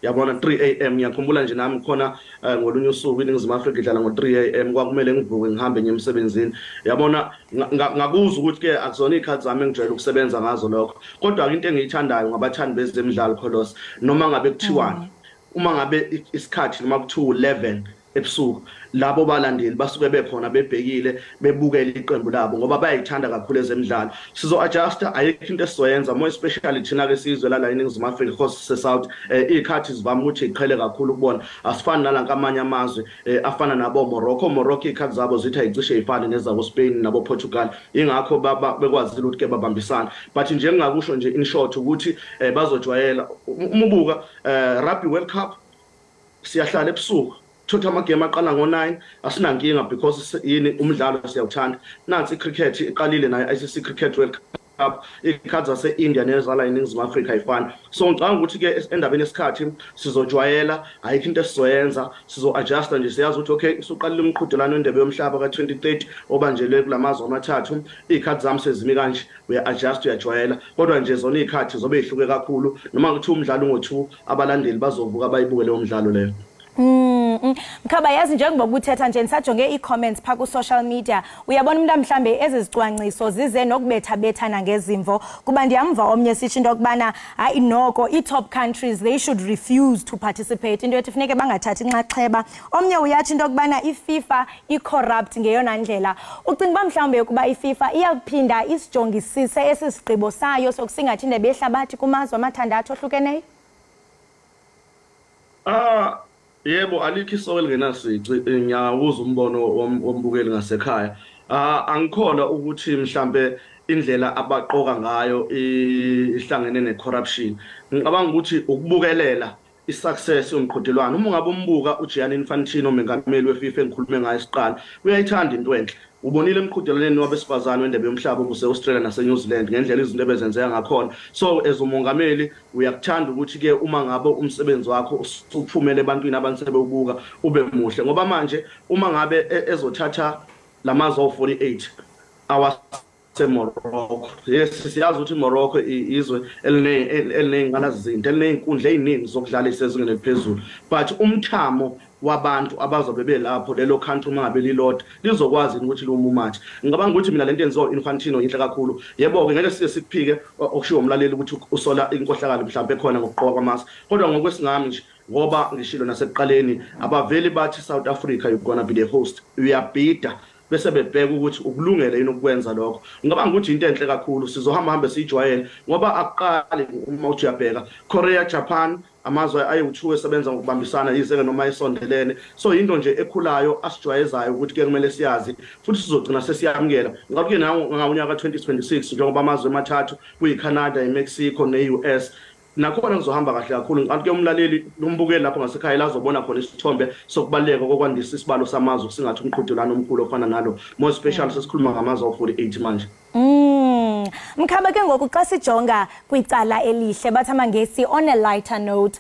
yabona 3 AM ngiyakhumbula nje nami khona ngolunye usuku iNingizimu Afrika idlala ngo3 AM kwakumele ngivuke ngihambe ngiye emsebenzini yabona ngakuzwa ukuthi ke akuzona ikhathi zami engijwayele ukusebenza ngazo lokho kodwa into engiyithandayo ngabathandi bezemidlalo kholos noma ngabe kuthiwani uma ngabe isikhathi noma kuthiwa 11 ebusuku labo balandeli basuke bekhona bebhekile bebukela iqembu labo ngoba bayayithanda kakhulu ezemidlalo sizo adjusta ayikho into esizoyenza more especially thina ke sizwe la eNingizimu Afrika because se South ikhathi zivama ukuthi iqhele kakhulu ukubona asifani nalankamanye amazwe afana nabo Morocco ikhathi zabo zithi ayicishe ifane nezabo Spain nabo Portugal ingakho bekwazi ukuthi ke babambisana but nje ngingakusho nje in short ukuthi bazojwayela umubuka Rugby World Cup siyahlala ebusuku thotha amagame aqala ngo9 asinankinga because yini umdlalo siyawuthanda nansi cricket iqalile nayo ICC Cricket World Cup ikhathi zase-India nezala eNingizimu Afrika ayifani so ngicabanga ukuthi ke endabeni yesikhathi sizojwayela ayikho into esizoyenza sizo-adjusta nje siyazi ukuthi okay isuqalile umqhudelano wendebe yomhlaba ka-2030 obanjelwe kulamazwe amathathu iy'khathi zami sezimi kanje uya-adjust uyajwayela kodwa nje zona iy'khathi zobe yihluke kakhulu noma kuthiwa umdlalo ngo-2 abalandeli bazovuka bayibuke leyo mdlalo leyo. Mkhaba yazi njengoba ukuthetha nje nisajonge i-comments pha ku-social media uyabona umuntu mhlambe ezizicwangciso zize nokubetha-bethana ngezimvo kuba ndiyamva omnye sitsho into yokubana hayi noko i-top countries they should refuse to participate into yothi funeke bangathathi inxaxheba omnye uyatsho into yokubana iFIFA i-corrupt ngeyona ndlela ucinga uba mhlawumbe yokuba iFIFA iyakuphinda isijongisise esi sigqibo sayo sokusingatha indebe yehlabathi kumazwe amathandathu ohlukeneyo. Yebo alikho isoka elingenasici ngiyawuza umbono wombukeli ngasekhaya angikholwa ukuthi mhlambe indlela abaqoka ngayo ihlangene necorruption ngicabanga ukuthi ukubukelela isuccess yomqhudelwano uma ungabe umbuka uGianni Infantino umengameli weFIFA engikhulume ngayo isiqala uyayithanda into enhle ubonile emqhudelwaneni wabesifazane wendebe yomhlaba kuse-Australia nase-New Zealand ngendlela izinto ebezenzeka ngakhona so as umongameli uyakuthanda ukuthi ke uma ngabe umsebenzi wakho uphumele ebantwini abansebe ubuka ube muhle ngoba manje uma ngabe ezothatha lamazwe awu-48 Morocco yes siyazi ukuthi Morocco izwe eliney'ngalazinto eliney'nkundla ey'ningi zokudlala isezingeni eliphezulu but umthamo wabantu abazobe belapho lelo country uma ngabe lilodwa lizokwazi ukuthi lumumathe ngicabanga ukuthi mina lento enziwa Infantino yinhle kakhulu yebo-ke ngeke siye sikuphike okushiwo umlaleli ukuthi usola inkohlakalo mhlawumbe ekhona ngokuqoka kwamasi kodwa ngokwesingami nje ngoba ngishilo nasekuqaleni abaveli bathi South Africa you're gonna be the host uyabhida bese bebheka ukuthi ukulungele yini ukwenza lokho ngicabanga ukuthi into enhle kakhulu sizohamba siyijwayele ngoba aqali uma uthi uyabheka Korea Japan amazwe ayi-2 esebenza ngokubambisana yizeke noma isondelene so into nje ekhulayo asijwayezayo ukuthi ke kumele siyazi futhi sizogcina sesiyamukela ngabe ngawunyaka 2026 njengoba amazwe amathathu kuyiCanada iMexico ne-US nakhona ngizohamba kahle kakhulu kanti ke umlaleli lombukeli lapho ngasekhaya lazobona khona isithombe sokubaleka kokwandisa isibalo samazwe singathi umqhudelwano omkhulu ofana nalo more special sesikhuluma ngamazwe awu-48 manje. Mkhaba ke ngoku xa sijonga kwicala elihle bathi amangesi on a lighter note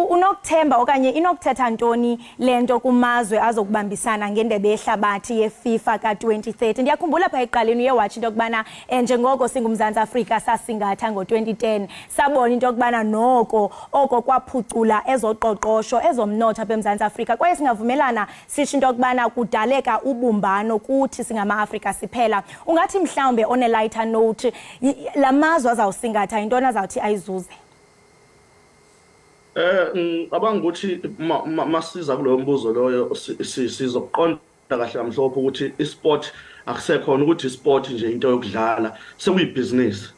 unokuthemba okanye inokuthetha ntoni lento kumazwe azokubambisana ngendebe yehlabathi yeFIFA ka-2030 ndiyakhumbula pha eqaleni uyewatshi into yokubana njengoko singuMzantsi Afrika sasingatha ngo-2010 sabona into yokubana noko oko kwaphucula ezoqoqosho ezomnotho apha eMzantsi Afrika kwaye singavumelana sisho into yokubana kudaleka ubumbano kuthi singama-Afrika siphela ungathi mhlawumbe on a lighter note lamazwe azawusingatha intoni azawuthi ayizuze. Ngicabanga ukuthi masiza kuloyo mbuzo loyo sizoqonda kahle mhlophe ukuthi isport akusekhona ukuthi isport nje into yokudlala sekuyibhizinisi.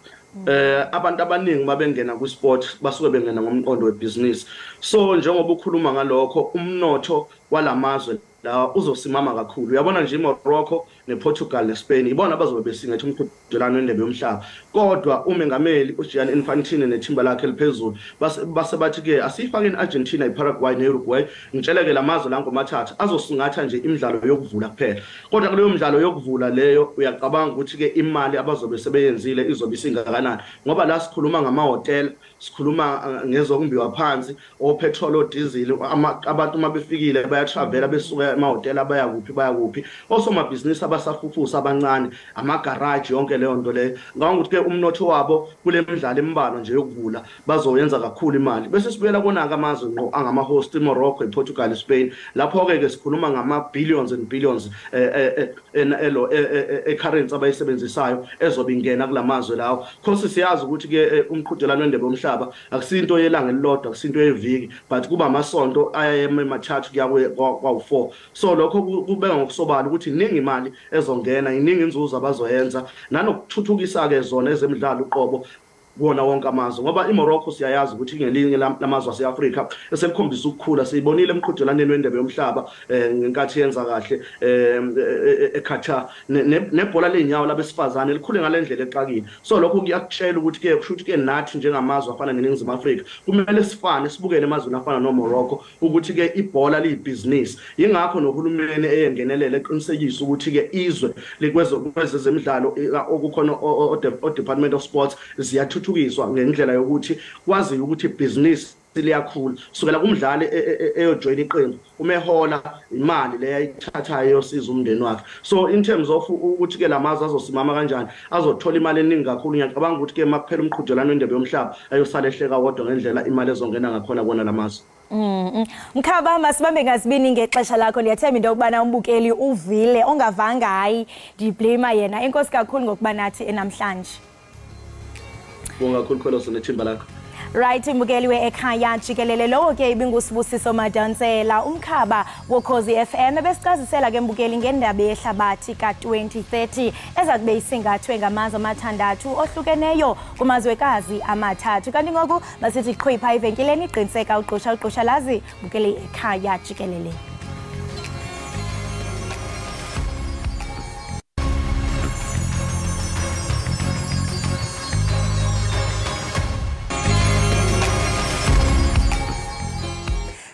Abantu abaningi mabengena kwisport basuke bengena ngomqondo webhizinisi so njengoba ukhuluma ngalokho umnotho walamazwe la uzosimama kakhulu uyabona nje iMorocco nePortugal neSpain ibona abazobe besingatha umqhudelwano wendebe yomhlaba kodwa umengameli uGianni Infantino nethimba lakhe eliphezulu base bathi ke asifake iArgentina iParaguay neUruguay ngitsheleke lamazwe la ngomathathu azosingatha nje imidlalo yokuvula kuphela kodwa kuleyo midlalo yokuvula leyo uyacabanga ukuthi ke imali abazobe sebeyenzile izobe isingakanani ngoba la sikhuluma ngamahotel sikhuluma ngezokumbiwa phansi opetrol odiesel abantu uma befikile bayatravela besuka emahotela baya kuphi osomabhizinisi abasafufusa abancane amagaraji yonke leyo nto leyo ngakho ukuthi ke umnotho wabo kule midlalo embalwa nje yokuvula bazoyenza kakhulu imali bese sibuyela konaka amazwe ngqo angama-host Morocco, Portugal, Spain lapho ke sikhuluma ngama-billions and billions currency abayisebenzisayo ezobe ingena kulamazwe lawo because siyazi ukuthi ke umqhudelano wendebe yomhlaba akusinto yelanga elilodwa akusinto yeviki but kuba amasonto ayamathathu kuya kwa-4 so lokho kubeka ngokusobala ukuthi iningi imali ezongena iningi inzuzo abazoyenza nanokuthuthukisa ke zona ezemidlalo uqobo kuwona wonke amazwe ngoba iMorocco siyayazi ukuthi ngelinye lamazwe ase-Afrika eselikhombisa ukukhula siyibonile emqhudelaneni wendebe yomhlaba ngenkathi yenza kahle eKatar nebhola ley'nyawo labesifazane likhule ngale ndlela exakile so lokho kuyakutshela ukuthi ke kusho ukuthi ke nathi njengamazwe afana neNingizimu Afrika kumele sifane sibukele emazweni afana noMorocco ukuthi ke ibhola liyibhizinisi yingakho nohulumeni eyengenelela eqinisekisa ukuthi ke izwe likwezezemidlalo okukhona o-Department of Sports ziyathuthukiswa ngendlela yokuthi kwazi ukuthi business liyakhula sukela kumdlali eyojoin iqembu umehola imali le yayithathayo yosiza umndeni wakhe so in terms of ukuthi ke lamazwe azosimama kanjani azothola imali eningi kakhulu ngiyacabanga ukuthi ke makuphela umqhudelano wendebe yomhlaba ayosala ehleka kodwa ngendlela imali ezongena ngakhona kona lamazwe Mkhaba masibambe ngasibini ngexesha lakho ndiyathemba into yokubana umbukeli uvile ongavanga hayi ndiblame yena inkosi kakhulu ngokuba nathi enamhlanje Ungakhulukholo sonethimba lakho Right mbukeli we-Ekhaya Jikelele lowo ke ibingusibusiso Madansela umkhaba woKhozi FM ebesicazisela ke mbukeli ngendaba yehlabathi ka2030 ezakube isingathwe ngamazwe amathandathu ohlukeneyo kumazwekazi amathathu kanti ngoku masithi qhwipha evenkileni iqiniseka uqosha lazi mbukeli Ekhaya Jikelele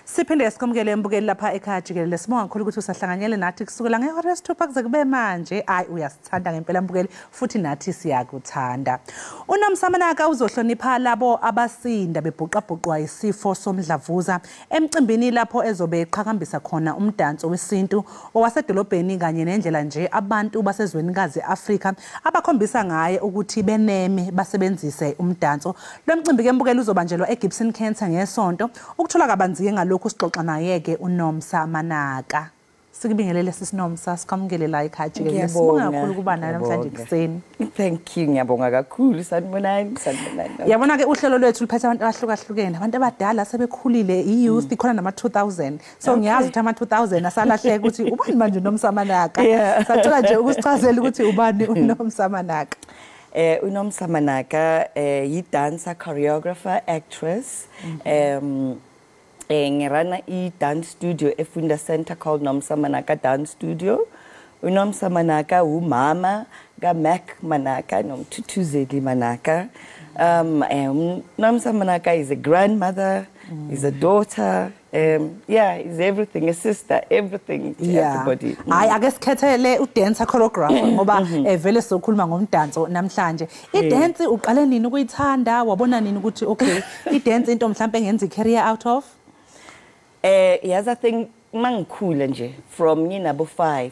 Siphinde sikomkele mbukeli lapha ekhaya Jikelele sibonga kakhulu ukuthi usahlanganyele nathi kusukela ngehora yesithupha kuze kube manje uyasithanda ngempela mbukeli futhi nathi siyakuthanda uNomsamanaka uzohlonipha labo abasinda bebhuqabhuqwa isifo somdlavuza emcimbini lapho ezobe eqhakambisa khona umdanso wesintu owasedolobheni kanye nendlela nje abantu basezwenikazi Afrika abakhombisa ngaye ukuthi beneme basebenzise umdanso lo mcimbi ke mbukeli uzobanjelwa eGibson Cancer ngesonto ukuthola kabanzi ngalokho sixoxa naye ke uNomsamanaka sikubingelele sisinomsa sikamukele la ekhaya Jikelele sibonga kakhulu kuba nawe namhlanje kuseni thank you ngiyabonga kakhulu sanibonani yabona ke uhlelo lwethu liphethe abantu abahlukahlukene abantu abadala sebekhulile i-youth ikhona nama-2000 so ngiyazi ukuthi ama-2000 asalahleka ukuthi ubani manje uNomsamanaka sacela nje ukusichazela ukuthi ubani uNomsamanaka uNomsamanaka yi-dancer choreographer actress ngirana i-dance studio efunda center called Nomsamanaka Dance Studio. uNomsamanaka umama kaMac Manaka nomThuthuzeli Manaka. Nomsamanaka is a grandmother, is a daughter, is everything, a sister, everything to everybody. I guess khethele udancer choreographer ngoba vele sokhuluma ngomdanso namhlanje. I-dance uqale nini ukuyithanda wabona nini ukuthi okay i-dance into mhlambe engenza i-career out of? Yes, I think mangikhula nje from nginabo 5.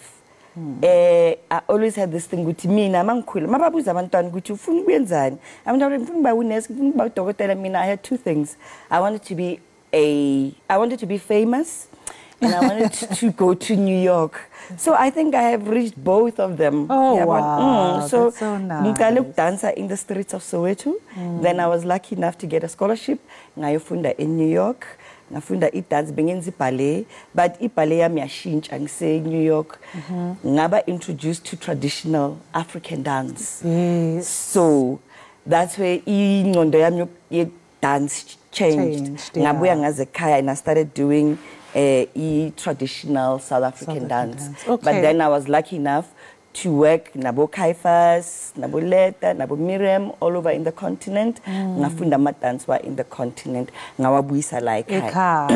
I always had this thing ukuthi mina mangikhula mababuza abantwana ukuthi ufuna ukuyenzani abantwana ngifuna ukuba unesi ngifuna ukuba udokotela mina I had two things I wanted to be famous and I wanted to go to New York. So I think I have reached both of them. Oh, wow. So nice. I looked dancer in the streets of Soweto. Then I was lucky enough to get a scholarship ngayofunda in New York. Ngafunda i-dance bengenza ballet, but i-ballet yami yashintsha ngise New York. Ngaba introduced to traditional African dance. Yes. So that's where ingqondo yami ye-dance changed. Ngabuya ngaze ekhaya and I started doing traditional South African dance. Okay. But then I was lucky enough to work nabo Kaifas, nabo Leta, nabo Miriam all over in the continent. Ngafunda ama-dance wa in the continent. Ngawabuyisa la ekhaya.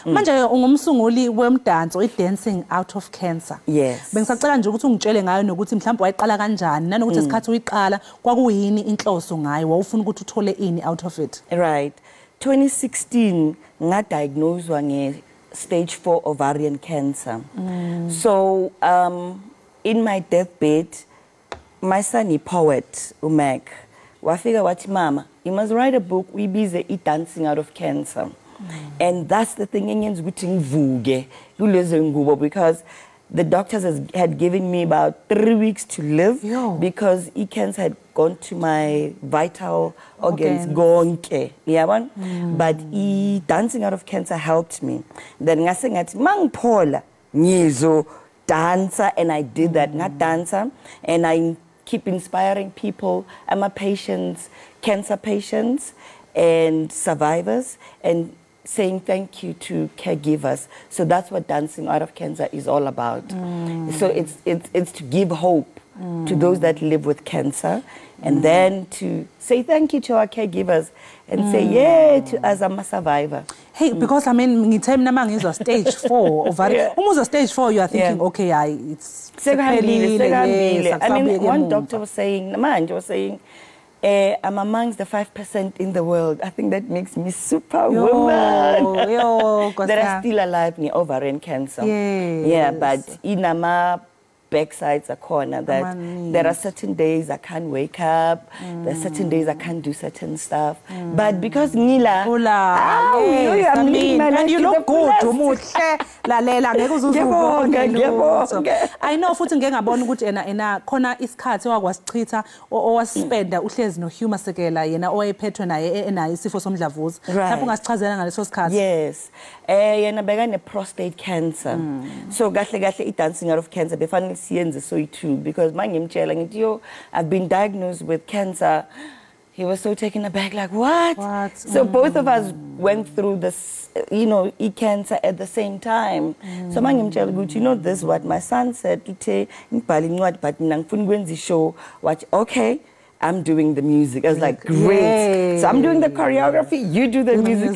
Manje ungumsunguli wemdanso i-dancing out of cancer. Yes. Bengisacela nje ukuthi ungitshele ngayo nokuthi mhlawumbe wayiqala kanjani nanokuthi isikhathi uyiqala kwakuyini inhloso ngayo wawufuna ukuthi uthole ini out of it. Right. 2016 ngadiagnosed stage 4 ovarian cancer. So in my deathbed, my son, he poet, Umek, wafika wathi mama, you must write a book, we busy dancing out of cancer. And that's the thing, because the doctors had given me about 3 weeks to live because cancer had gone to my vital organs. But dancing out of cancer helped me. Then mangpola ngizo dancer, and I did that, not dancer, and I keep inspiring people. I'm a patients, cancer patients and survivors, and saying thank you to caregivers. So that's what Dancing Out of Cancer is all about. So it's to give hope to those that live with cancer, and then to say thank you to our caregivers and say yeah to us, I'm a survivor. Hey, because I mean, is stage 4 ovarian. Almost a stage 4, you are thinking, okay, it's I mean, one doctor was saying, I'm amongst the 5% in the world. I think that makes me superwoman. That are still alive in ovarian cancer. Yeah, but in my backsides are corner that there are certain days I can't wake up, there are certain days I can't do certain stuff. But because Nila, I'm living my life, and you look good. I know futhi ngeke ngabona ukuthi ena khona isikhathi wakwasichitha owasipenda uhlezi noHuma Sekela yena owayephethwe naye enayo isifo somdlavuza. Lapho ungasichazela ngaleso sikhathi. Yes. Yena bekane prostate cancer. So kahle dancing out of cancer befana siyenze so too, because mangimtshela ngithi yo I've been diagnosed with cancer. He was so taken aback, like, what? So both of us went through this, cancer at the same time. So mangimtshela ukuthi this is what my son said today ngibhala incwadi but mina ngifuna ukwenza show. Watch, okay, I'm doing the music. I was like, great. So I'm doing the choreography, you do the music.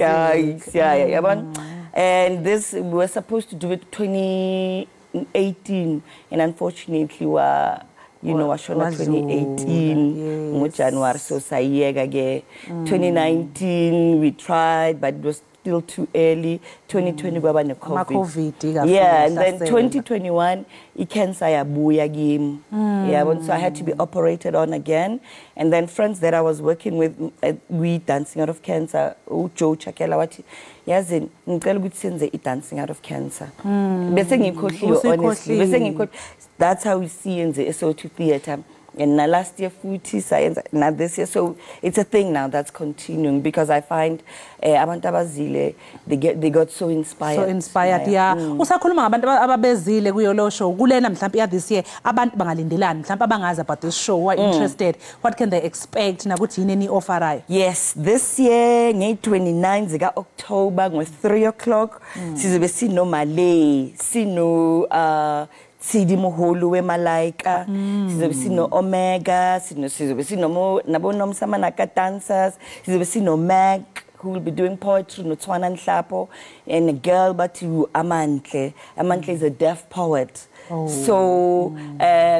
And this, we were supposed to do it 2018, and unfortunately washona 2018 January, so sayega 2019 we tried, but it was still too early. 2020 kwaba ne COVID. Yeah, and then 2021 cancer yabuya kimi. So I had to be operated on again. And then friends that I was working with, we Dancing Out of Cancer, Joe Chakela wathi yazi ngicela ukuthi senze dancing out of cancer. Bese ngikhohliwe honestly. That's how we see in the SO2 theater. And last year, now this year, so it's a thing now that's continuing, because I find abantu abazile they got so inspired. So inspired, yeah. Usakhuluma ngabantu ababezile kuyo lo show. Kulena mhlawumbe ya this year abantu bangalindelani mhlawumbe abangazi about this show, who are interested. What can they expect? Nakuthi yini offer? Yes, this year nge-29 zika October ngo-3 o'clock sizobe sino Malay, sino Sidi Moholu we Malaika, sizobe sino Omega, sizobe sino nabonomsama naka dancers, sizobe sino Mag, who will be doing poetry, Notwana Nhlapo, and a girl but Amantle. Amantle is a deaf poet. So,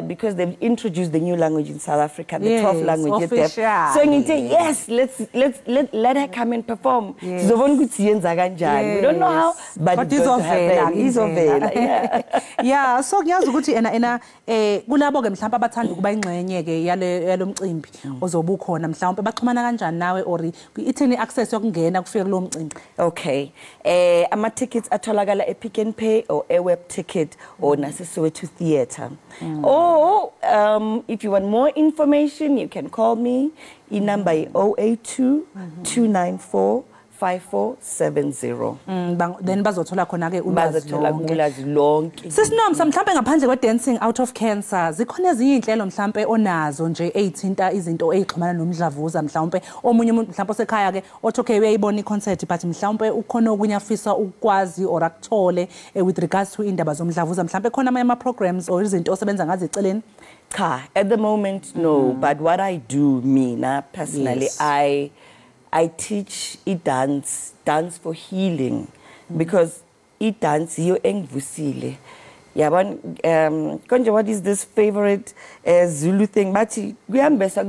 because they've introduced the new language in South Africa, the 12th language, deaf. So you say, yes, let her come and perform. We don't know how, but it's going to happen. It's ovela. Yeah, so ngiyazi ukuthi ena kulabo ke mhlawumbe abathanda ukuba ingxenye ke yalo mcimbi ozoba ukhona mhlawumbe baxhumana kanjani nawe or ithini access yokungena kufika kulo mcimbi? Okay. Ama tickets atholakala ePick n Pay or Airweb ticket or Soweto Theatre. Or if you want more information, you can call me. In number 082 294 5470. Then bazothola khona ke ulwazi lonke. Sisinomsa mhlambe ngaphandle kwe Dancing Out of Cancer zikhona ezinye inhlelo mhlambe onazo nje ezithinta izinto ezixhumana nomdlavuza mhlambe omunye umuntu mhlambe osekhaya ke othi okay uyayibona iconcert but mhlambe ukhona okunye afisa ukwazi or akuthole with regards to indaba zomdlavuza mhlambe khona ama programs or izinto osebenza ngazo eceleni? Cha, at the moment no, but what I do mina personally, I teach dance for healing, because dance yo engivusile. Yabona konje what is this favorite Zulu thing bathi kuyambesa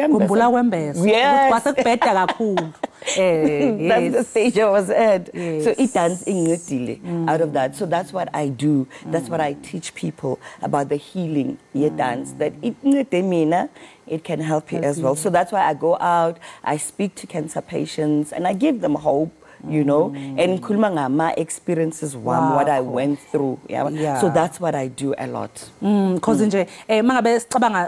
kumbula kwembesa ukuthi kwasekubheda kakhulu That's the stage I was at. So it dance out of that. So that's what I do. That's what I teach people about the healing dance. That it can help you as well. So that's why I go out, I speak to cancer patients, and I give them hope. You know, and my experiences what I went through. So that's what I do a lot. Because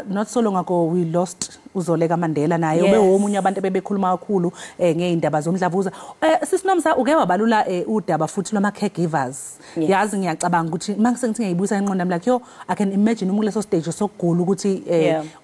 not so long ago we lost Uzoleka Mandela naye ube omunye abantu bebekhuluma kakhulu ngeindaba zomdlavuza. Sisinomsa uke wabalula udaba futhi lwama caregivers. Yazi ngiyacabanga ukuthi mangise ngithi ngiyibusa enqondo nami like I can imagine kuleso stage sokugula ukuthi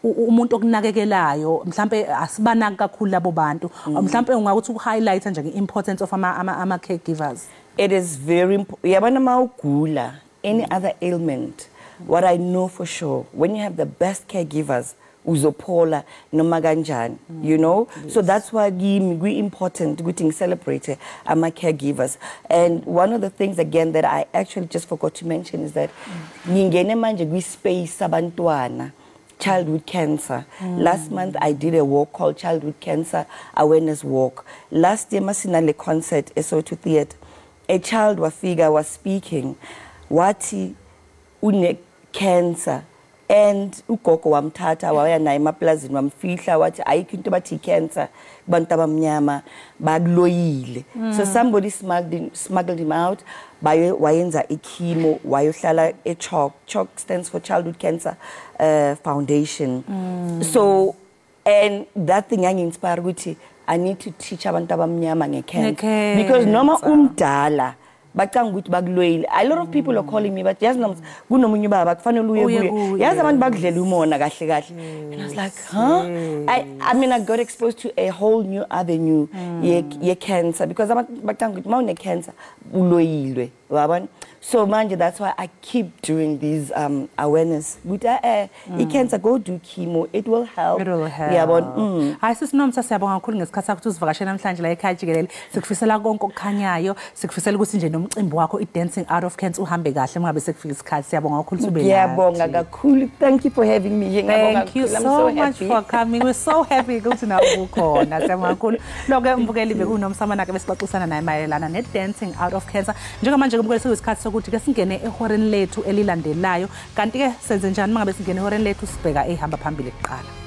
umuntu okunakekelayo mhlambe asibanaki kakhulu labo bantu. Mhlambe ungakuthi uhighlight nje ngeimportance of ama caregivers. It is very important. Yabana mawugula any other ailment. What I know for sure, when you have the best caregivers, uzopola noma kanjani, you know. So that's why we important to celebrate my caregivers. And one of the things again that I actually just forgot to mention is that ngingene manje kwi space sabantwana childhood cancer. Last month I did a walk called Childhood Cancer Awareness Walk. Last year masinale concert Soweto Theatre. A child was speaking wati une cancer and ugogo wamthatha waya naye emaplazini wamfihla wathi ayikho into bathi cancer kubantu abamnyama bakuloyile. So somebody smuggled him out wayenza ichemo wayohlala CHOC stands for Childhood Cancer Foundation. So and that thing inspired ukuthi I need to teach abantu abamnyama ngecancer because noma umdala bacanga ukuthi bakuloyile. A lot of people are calling me but yazi kunomunye baba kufanele uye yazi abantu bakudlela umona kahle kahle. And I was like, I mean I got exposed to a whole new avenue ye cancer because abantu bacanga ukuthi mawune cancer uloyilwe wabona. So manje that's why I keep doing these awareness with cancer go do chemo, it will help. It will help. Yabona. Hayi sisinomsa siyabonga kakhulu ngesikhathi sakho uzivakashela namhlanje la ekhaya Jikelele. Sikufisela konke okukhanyayo, sikufisela ukuthi nje nomcimbi wakho dancing out of cancer uhambe kahle ngabe sekufika isikhathi. Siyabonga kakhulu ube la. Ngiyabonga kakhulu. Thank you for having me. Thank you so much for coming. We're so happy ukuthi nawe ukhona. Siyabonga kakhulu. Lokho mbukeli bekunomsamana ke besixoxisana naye mayelana ne dancing out of cancer. Njengamanje kumbukeli sekuyisikhathi ukuthi ke singene ehoreni lethu elilandelayo kanti ke senze njani mangabe singene ehoreni lethu sibheka ehamba phambili kuqala.